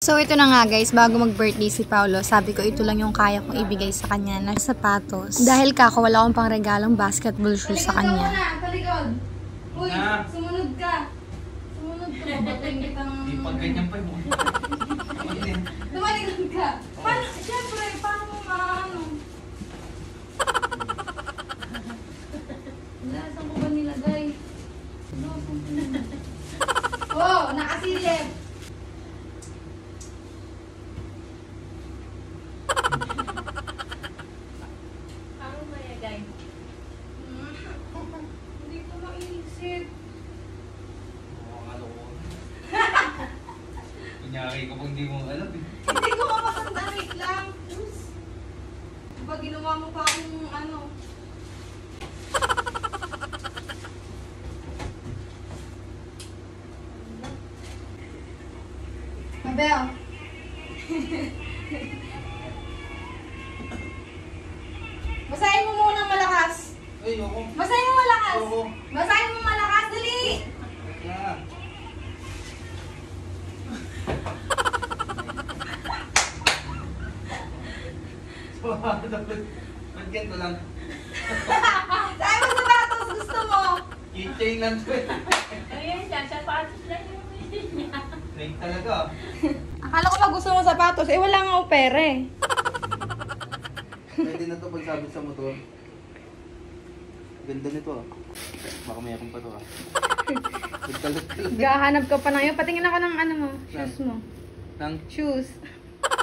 So, ito na nga guys, bago mag-birthday si Paolo, sabi ko ito lang yung kaya kong ibigay sa kanya na sapatos. Dahil kako, wala akong pang regalong basketball shoes sa kanya. Talikod! Uy, sumunod ka! Sumunod ka, babatayin kita ng... Di pag ganyan pa yung... Tumalikod ka! Paano, syempre, paano mo maano? Wala, saan ko ba nilagay? Ano, saan ko nilagay? Oh, nakasilip! Hindi ko maisip. Oo, ano ko. Kunyari ko pag hindi mo alam eh. Hindi ko mapasanda, wait lang. Diba ginawa mo pa akong ano? Mabel. Basahin mo muna ng malakas. Ay, ako. Basahin mo malakas. Oo. Basahin mo malakas, dali. Yeah. Ba't ganito lang? Sabi mo sapatos, gusto mo. Keychain lang to eh. Ayan siya, sapatos lang yung pili niya. Fake talaga. Akala ko pa gusto mo sapatos, eh wala nga akong pera eh. Pwede na to pagsabit sa motor. Ganda nito ah. Baka mayroon pa to ah. Ganda-ganda. Gahanap ka pa na yun. Patingin ako ng ano mo, shoes mo. Nang Shoes.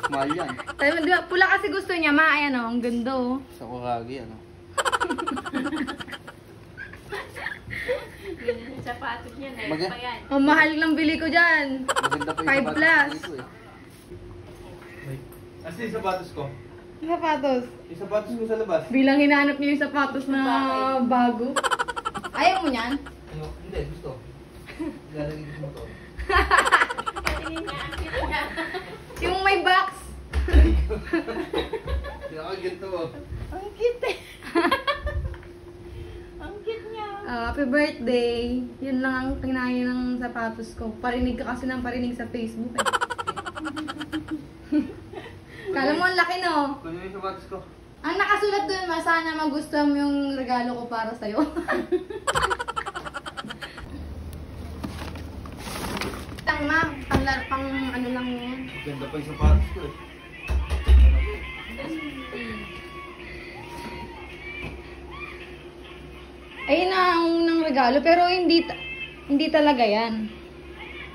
mahal yan. Sabi mo, di ba, pula kasi gusto niya, ma, ayan o, ang ganda o. Sa Kuragi ano. Yung sapatos niya, na Baga- pa yan. Ang mahal lang bili ko dyan. Maganda pa 5 yung plus. sapatos dito eh. Asa yung sapatos ko? Sapatos. Yung sapatos ko sa labas. Bilang hinahanap niyo yung sapatos na bago. Ayaw mo niyan? Ano? Hindi, gusto. Lalagay ko sa motor. Patingin niya, ang cute niya. Yung may box. Hindi ako ganito oh. Ang cute eh. Ang cute niya. Happy birthday. Yun lang ang kinain ng sapatos ko. Parinig ka kasi ng parinig sa Facebook eh. Kala mo ang laki no? Kunin mo yung sapatos ko. Ang nakasulat dun, sana magustuhan mo yung regalo ko para sa'yo. Pang ano lang yan. Ganda pa yung sapatos ko eh. Ayun na ang unang regalo, pero hindi talaga yan.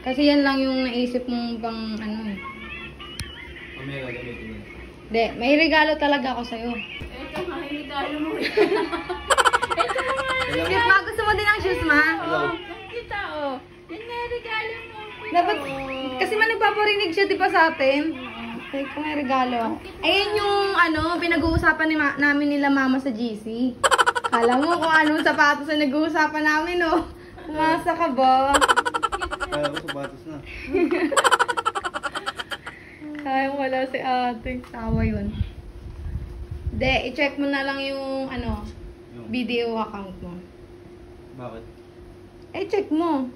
Kasi yan lang yung naisip mong pang ano eh. Mamaya gagamitin mo. Hindi, may regalo talaga ako sa'yo. Ito nga, yung regalo mo. Cute ma, gusto mo din ang shoes ma? Hello. Kita oh. Yan na yung regalo mo. Dapat, kasi man nagpaparinig siya di ba sa atin? Ay, kung may regalo. Ayun yung ano, pinag-uusapan namin nila mama sa GC. Kala mo kung anong sapatos na nag-uusapan namin, oh. Umasa ka ba? Kaya ko sapatos na. Kaya wala si ate. Tawa yun. De, i-check mo na lang yung ano, Yung, video account mo. bakit? Check mo.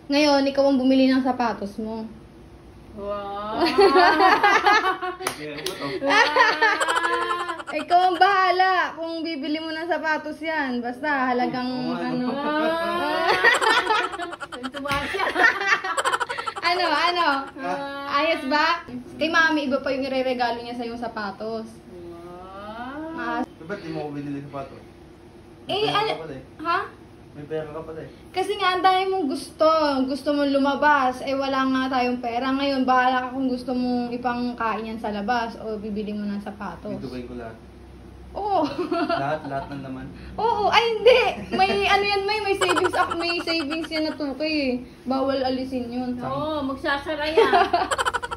Ngayon, ikaw ang bumili ng sapatos mo. Wow. Kaya ko to. Ikaw ang bahala kung bibili mo ng sapatos yan. Basta halagang Oo, ano. Tuntua siya. Ano? Ayos ba? Kay mami, iba pa yung ireregalo niya sa yung sapatos. Wow. Ba't di mo ko binili sapatos? Eh, May pera ano? ka pala eh. Ha? May pera ka pala eh. Kasi nga, ang dami mong gusto. Gusto mong lumabas. Wala nga tayong pera. Ngayon, bahala ka kung gusto mong ipangkain yan sa labas o bibili mo ng sapatos. Bitugayin ko lahat. Oo. Lahat ng laman. Oo. Ay, hindi. May ano yan, may savings ako. May savings yan na 2K eh. Bawal alisin yun. Oo, magsasara yan.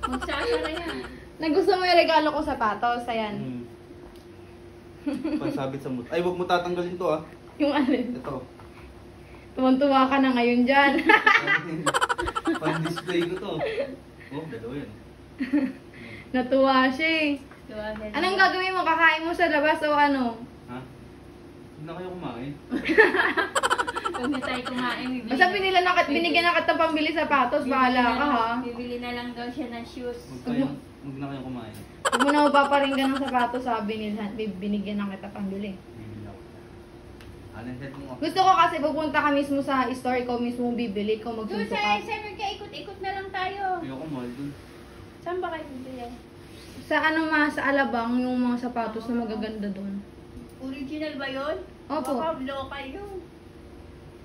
Magsasara yan. Nagusto mo yung regalo ko sapatos. Ayan. Pansabit sa motor. Ay, wag mo tatanggalin to ah. Yung alin. Ito. Tuwang-tuwa ka na ngayon dyan. Pang-display ko to. Oh, dalawa yan. Natuwa siya eh. Anong gagawin mo? Kakain mo sa labas o ano? Ha? Hindi na kayo kumain. Huwag na tayo kumain. Basta binigyan na kita pambili sapatos, bahala ka ha. Bibili na lang daw siya ng shoes. Huwag na kayong kumain. Huwag mo na mapaparinggan ng sapatos, sabi nila. Binigyan na kita pambili. Bibili ako. Ano set mo? Gusto ko kasi pupunta ka mismo sa store, ikaw mismo bibili, ikaw Doon magsusukat. sa Amerika, ikot-ikot na lang tayo. Ayoko mall dun. Saan ba kayo bibili? Sa sa Alabang, yung mga sapatos na magaganda doon. Original ba yun? Opo. Baka local yun.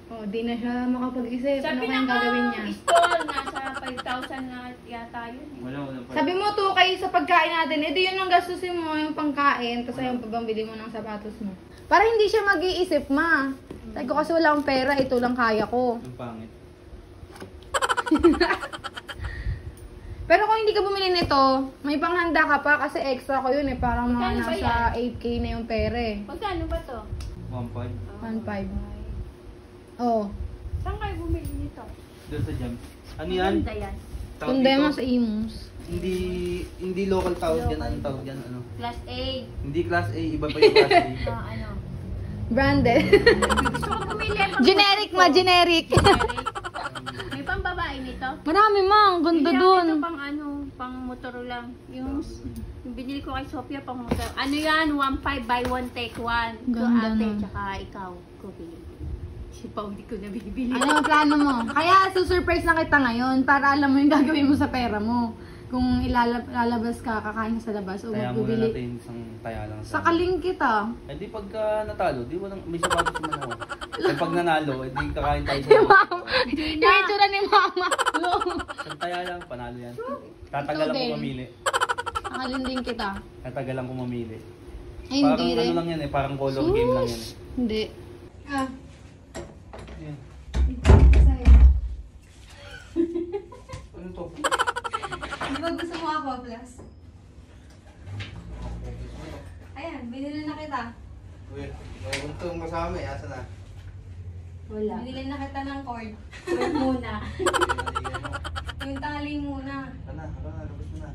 Oh, di na siya makapag-isip. Sa Ano kayang gagawin niya? pinaka-store, nasa 5,000 na yata yun. Wala pa. Sabi mo to kayo sa pagkain natin, edi yun ang gastusin mo, yung pangkain, tapos ayun pabambili mo ng sapatos mo. Para hindi siya mag-iisip, ma. Sabi ko kasi wala akong pera, ito lang kaya ko. Yung pangit. Pero kung hindi ka bumili nito, may panghanda ka pa kasi extra ko yun eh. Parang mga Magkano ba nasa 8K na yung pera eh. Magkano ba to? 1.5. 1.5. Oh. Saan kayo bumili nito? Doon sa jam. Ano yan? Maganda yan. Tawag Kundi mo dito? sa Imus. Hindi local tawag yan. Anong tawag yan? Ano? Class A. Hindi class A. Iba pa yung class A. Ano? Branded. Gusto ko bumili. Generic ma, generic. May pang babae nito? Marami ma, ang ganda Hindi, dun. ito pang ano, pang motor lang. Yung binili ko kay Sophia pang motor. Ano yan? 1.5 buy 1 take 1. So Ganda ate, na. tsaka ikaw. Ko bili. Si Pao hindi ko nabibili. Ano ang plano mo? Kaya susurprise na kita ngayon para alam mo yung gagawin mo sa pera mo. Kung ilalabas ka, kakain ka sa labas o Kaya muna magbibili. natin isang taya lang. Sakaling kita. Eh di pagka natalo, di walang may sapatos naman ako. Eh pag nanalo, eh di kakain tayo Si sa mama. Yung itsura ni mama. isang taya lang, panalo yan. Tatagalan Ikaw ko din. mamili. Sakaling din kita. Tatagalan ko mamili. Ay, Parang hindi ano rin. lang yan eh, parang color game lang yan eh. Hindi. Ah, Yan. Ano to? di ba gusto mo ako, Plus? Ayan, binili na kita. Uy, mayroon itong kasama eh, asa na? Wala. Binili na kita ng cord. Wait muna. Yung tali muna. Labas mo na. Labas mo na.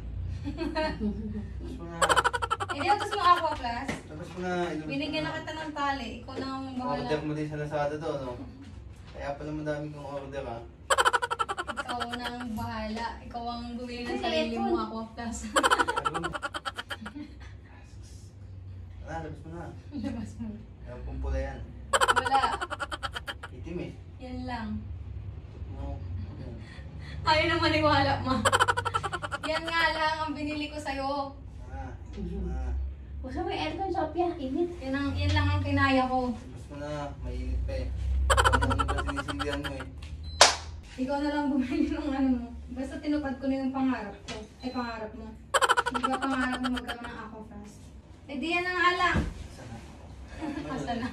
Hindi, utos mo ako, Plus. Labas mo na. Binigyan na kita ng tali. Ikaw na ang bahala. Order mo din sa Lazada to, no? Kaya pala madami kong order, ha? Ikaw na ang bahala. Ikaw ang bumili ng sarili mo, ako, Plus. Labas mo na. Labas mo. Ayaw pong pula yan. Wala. Itim eh. Yan lang. No. Ayaw na maniwala, ma. Yan nga lang ang binili ko sa'yo. Gusto mo yung aircon, Sophia? Init. Yan lang ang kinaya ko. Labas mo na. Mainit pa eh. Ano ba sinisindihan mo eh? Ikaw na lang bumili ng ano mo. Basta tinupad ko na yung pangarap ko. Ay, pangarap mo. Hindi ba pangarap mo magkaroon ng ako first? Eh, di yan ang alam. Asa na?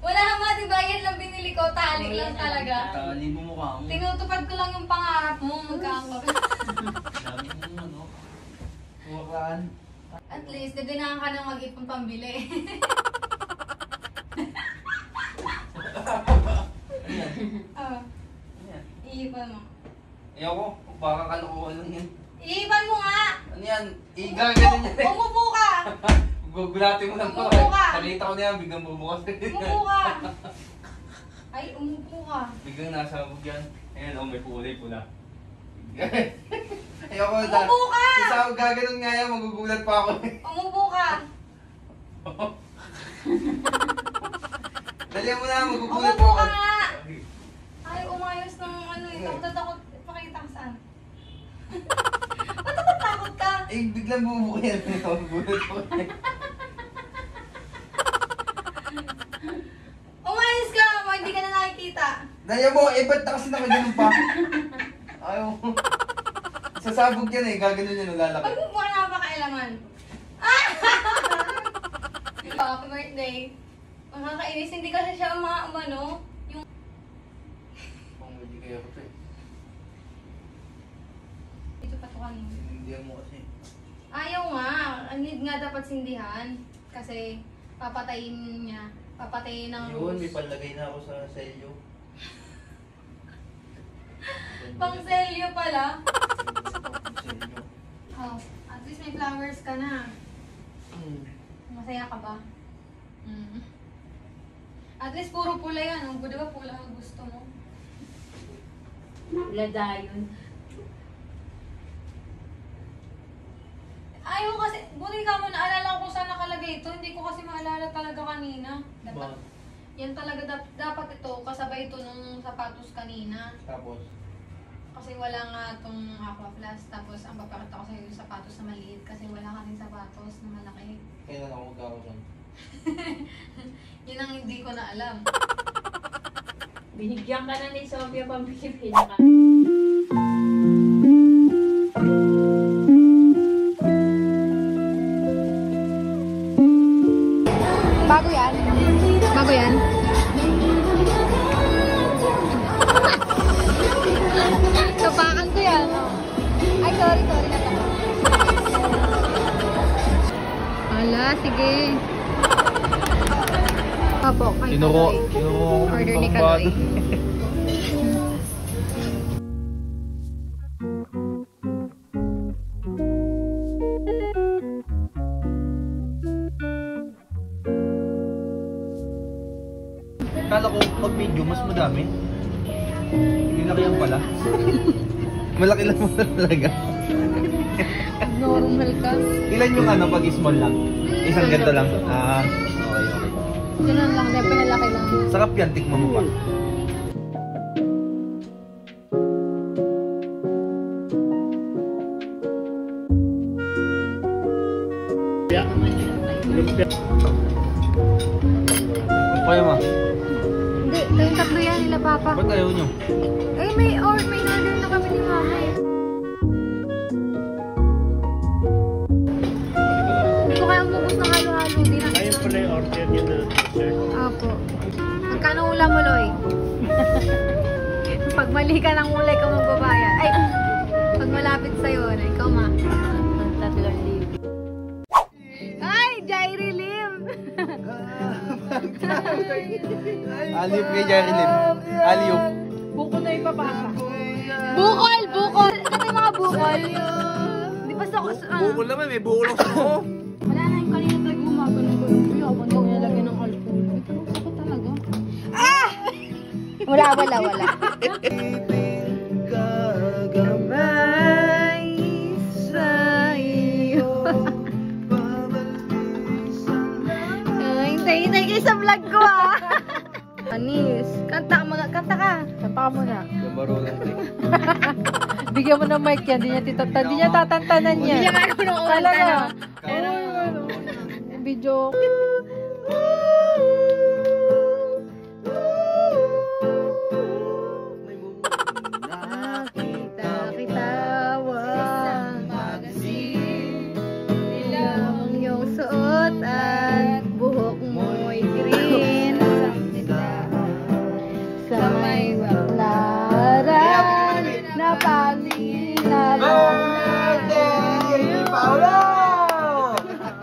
Wala naman, di ba? Yan lang binili ko. Tali lang talaga. Tali mo mukha mo. Tinutupad ko lang yung pangarap mo. Magkakaroon. Dami mo ano. Huwakan. At least, naganahan ka ng mag-ipong pambili. Ayan. Oh, Ayan. iipan mo. Ayoko. Baka kalukuhan lang yan. Iipan mo nga! Ano yan? Igaganon yan eh. Umupo ka! Gugulatin mo lang to Umupo eh. ka. Nakita ko na yan, biglang bubukas. Umupo ka! Ay, umupo ka. Biglang nasabog yan. Ayan, oh, may kulay pula. Ayoko na. Umupo ka! Sasabog gaganon nga yan, magugulat pa ako eh. Umupo ka! Dali mo na, magugulat Umupo pa ka ako. nga! Ay, umayos ng ano eh. Takot-takot. Pakita ka saan. Ba't takot ka? Eh, biglang bumubuka yan. Magugulat pa ako eh. Umayos ka! Hindi ka na nakikita. Daya mo, eh, ba't na kasi nakaganon pa? Ayaw mo. Sasabog yan eh, gaganon yan, lalaki. Pag mo na napakailaman. Ah! Happy birthday. Nakakainis. Hindi kasi siya umano. Yung... Pang hindi kaya ko to eh. Ito patukan mo. Sinindihan mo kasi. Ayaw nga. Need nga dapat sindihan. Kasi papatayin niya. Papatayin ng Yun, may rose. palagay na ako sa selyo. Pang selyo pala. Selyo. Oh, at least may flowers ka na. Hmm. Masaya ka ba? Mm. At least puro pula yan. Di ba pula ang gusto mo? Wala dayon. Ayaw kasi, buti ka mo naalala ko kung saan nakalagay ito. Hindi ko kasi maalala talaga kanina. Dapat, yan talaga, dapat ito, kasabay ito nung sapatos kanina. Tapos? Kasi wala nga itong aqua flask. Tapos ang papakita ko sa'yo yung sapatos na maliit. Kasi wala ka rin sapatos na malaki. Kailan ako magkakaroon? Yun ang hindi ko na alam. Binigyan ka na ni Sophia pambili ka. Bago yan? Bago yan? Kapakan ko yan. Ay, sorry. Hala, sige. Apo, kay Kaloy. Order ni Kaloy. Kala ko pag video mas madami. Hindi na kaya pala. Malaki lang mo talaga. Normal ka. Ilan yung ano pag small lang? Isang ganito lang. Ah, okay. Ganun lang, dahil pinalaki lang. Sarap yan, tikman mo pa. Kaya ma? Hindi, kayong tatlo yan nila, Papa. Ba't ayaw nyo? Ay, may order na kami ni Mama eh. Hindi ko kaya umubos ng halo-halo. Ayun pala yung order niya na t-shirt. Apo. Magkano ulam mo, Loy? Pag mali ka ng ulay ka magbabayad. Ay, pag malapit sa'yo, ikaw ma. 3,000. Ay, Jairi Lim! Aliyop kay Jerry Lim. Aliyop. Buko na ipapasa. Bukol! Bukol! Ano yung mga bukol? Di ba sa... Bukol naman, may bukol ako sa ko. Wala na yung kanina tayo gumagano ko. Ayaw daw nilagyan ng alcohol. Ito ako talaga. Ah! Wala. Kagamay sa iyo. Hintay kayo sa vlog ko ah. Anis, kanta ka. Kanta ka muna. Marunong din. Bigyan mo ng mic yan, di niya tatantanan niya. Hindi naman ako nung Talaga. no? Video. Nakita kitawang magasin. Nilang iyong suot at buhok mo'y green. Sa may baklaran na panginalan. Birthday ni Paolo!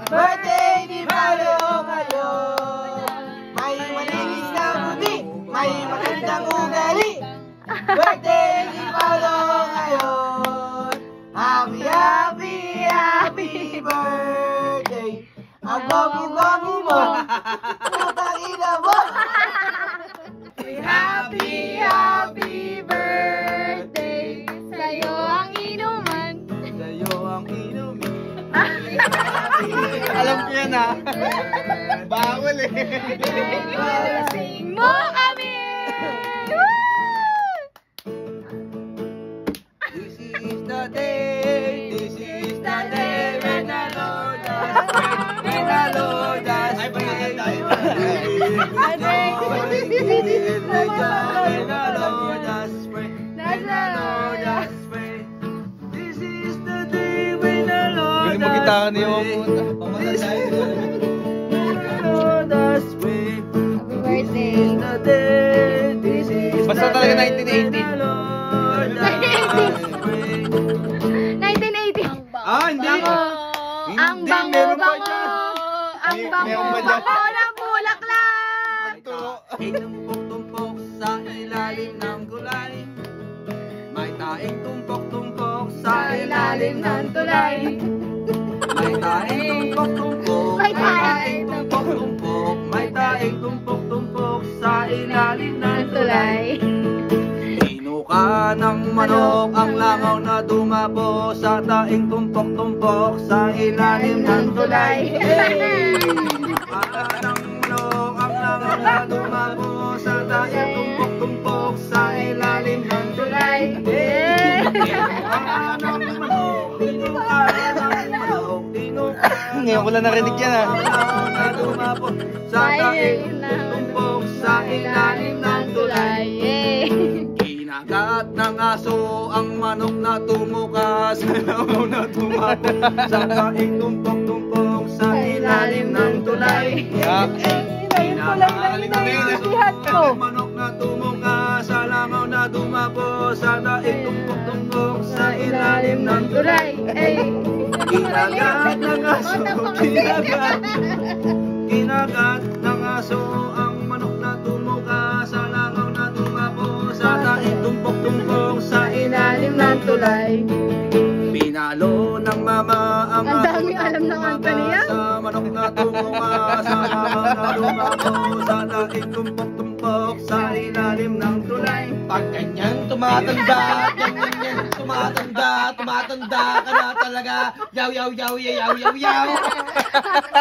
Birthday ni Paolo ngayon! May malinis na buti, may magandang ugali. Birthday ni Paolo ngayon! Happy birthday! Ang bago-bago mo! Putangina mo! Happy birthday sa'yo ang inuman. Sa'yo ang inumin. Alam ko yan ha. Bawal eh. Lasing mo kami! This is the day when the Lord has made. When the Lord has made. This is the day when the Lord has made. Magkita niyo Happy birthday! Basta talaga 1980. 1980! Ah, hindi. Ang bango-bango! Ang bango-bango ng bulaklak! Ay tumpok-tumpok sa ilalim ng gulay. May taing tumpok-tumpok sa ilalim ng tulay. May taing tumpok-tumpok. May taing tumpok-tumpok. May taing tumpok-tumpok sa ilalim ng tulay. Tulay. Inuka ng manok ang langaw na dumapo sa daing tumpok-tumpok sa ilalim ng tulay. Inuka ng manok ang langaw na dumapo sa daing tumpok-tumpok sa ilalim ng tulay. Inuka ng manok, inuka ng manok, inuka. Ngayon ko lang narinig yan ah. Na dumapo sa daing tumpok sa ilalim ng tulay. Kinagat ng aso ang manok na tumuka sa langaw na tumapo sa daing tumpok-tumpok sa ilalim ng tulay. Kinakaling ng aso ang manok na tumuka sa langaw na tumapo sa daing tumpok-tumpok sa ilalim ng tulay. Kinagat ng aso, kinagat ng aso ang manok na tumuka sa langaw na tumapo sa daing tumpok-tumpok sa ilalim ng tulay. Pinalo ng mama ang daming alam ng Antonia. sa manok na tumuka sa langaw na tumapo sa daing tumpok-tumpok sa ilalim ng tulay. Pag ganyan tumatanda, tumatanda ka na talaga. Yaw, yaw, yaw, yaw, yaw, yaw.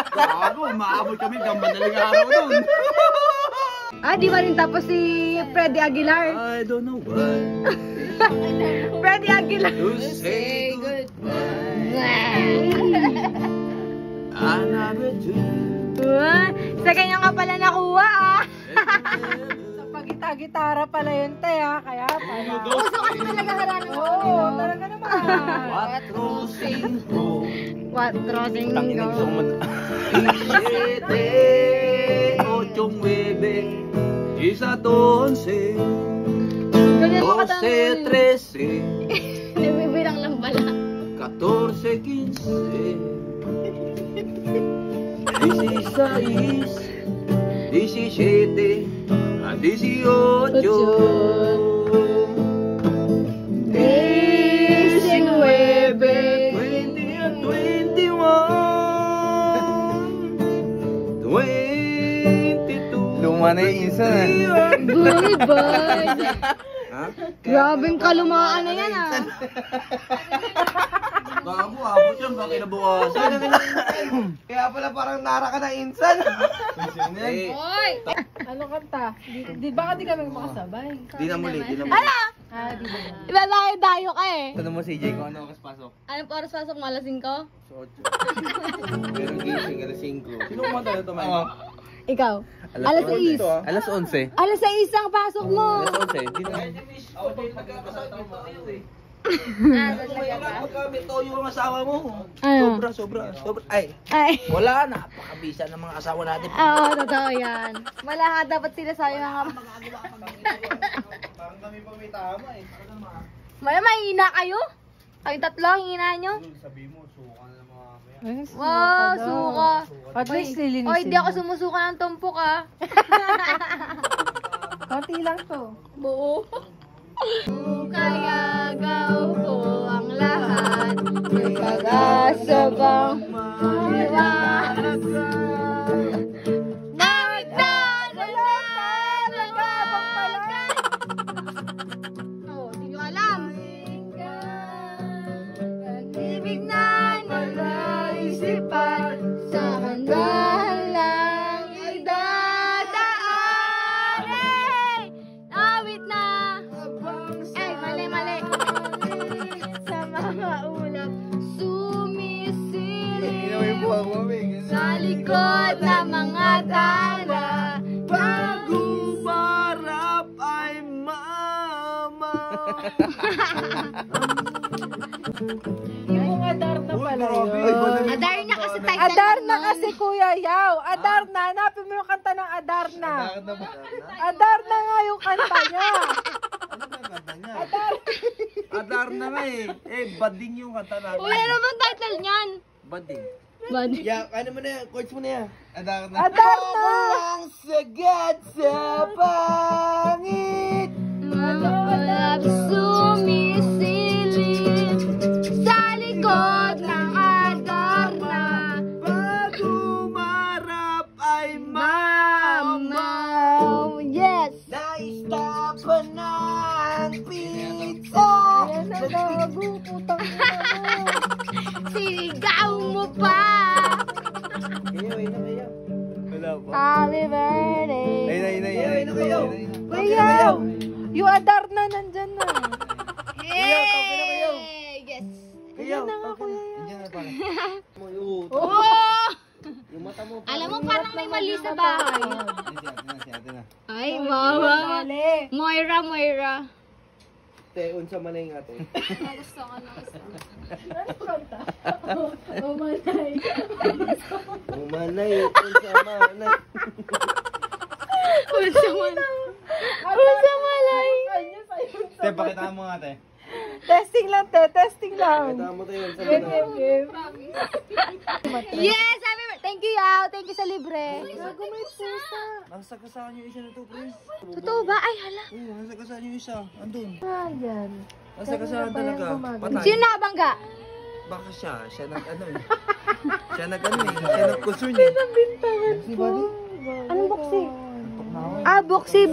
Gago, maabot kami ng madaling araw nun. Di ba rin tapos si Freddy Aguilar? I don't know why Freddy Aguilar. to say goodbye. Another day. Sa kanya nga pala nakuha Sa pagita-gitara pala yun, te, ha? Kaya pala. Gusto kasi talaga haranan mo. Oo, talaga naman. Cuatro, cinco, 4, siete, ocho, nueve, isa, once, doce, trece, Nagbibilang lang pala. 14, 15, 16, 17, 18, 20 and 21, 22. Luma na yung isa. Goodbye. Grabing kalumaan na yan Bago, abot yan, baka kinabukasan. Kaya pala parang nara ka na insan. Hoy! Ano kanta? Di ba di kami makasabay? Di na muli, di na muli. Ano? Di ba? Ilalayo-dayo ka eh. Tanong mo CJ kung ano oras pasok. Anong oras pasok mo? Alas 5? So, pero gising, alas 5. Sino kumanta na tumayo? Ikaw? Alas 6. Alas 11. Alas 6 ang pasok mo. Alas 11. Di na. Magkamit toyo ang asawa mo. Ano? Sobra. Ay, Ay. wala na. Napakabisa ng mga asawa natin. Oo, totoo yan. Wala ka dapat sila sa'yo mga... Parang kami pa may tama eh. Mahina kayo? Kayong tatlo, hina nyo? Sabi mo, suka na mga kaya. Wow, suka. At least lilinisin Oy, di ako sumusuka ng tumpok ah. Konti lang to. Buo. Kaya gaw ko ang lahat. Nagkagasabang maliwanag ka. Oh, di nyo alam. Pag-ibig na nalaisipan sa handaan lang idadaan. Hey! Awit na. Mali. Sa mga ulap sumisilip sa likod ng mga tala. Bagong barap ay mama. Yung Adarna pala yun. Adarna kasi title. Adarna kasi Kuya Yaw. Adarna, hanapin mo yung kanta ng Adarna. Adarna nga yung kanta niya. Adar na nga eh. Bading yung kanta natin. Wala naman title niyan. Bading. Bad. Ano mo na yan? Chords mo na yan. Adar na. Adarna! Ang sagad sa pangit. Mga ulap sumisilip sa likod ng Adarna. Bago marap ay Mama, yeah. sinigaw mo pa. Wala pa. Happy birthday. Ay, na kayo. Kuya, yung Adarna nandyan na. Hey! Yes. Kayo, Diyan na pare. Yung mata mo. Alam mo, parang may mali sa bahay. Ate na. Ay, mama. Moira. Te, unsa man na yung ate. Umanay, unsa manay. Unsa malay. Te, pakita mo nga te. Testing lang, te. Testing lang. Pakita mo tayo unsa manay. Yes! Thank you, Yao. Thank you sa libre. Nasagasaan yung isa na to, pre. Totoo ba? Ay, hala. Oo, nasagasaan yung isa. Andun. Ayan. Nasagasaan talaga. Patay. Sino nakabangga? Baka siya nag-ano eh. Siya nag-concern eh. Bintangan ko. Anong boxy? Ah, boxy.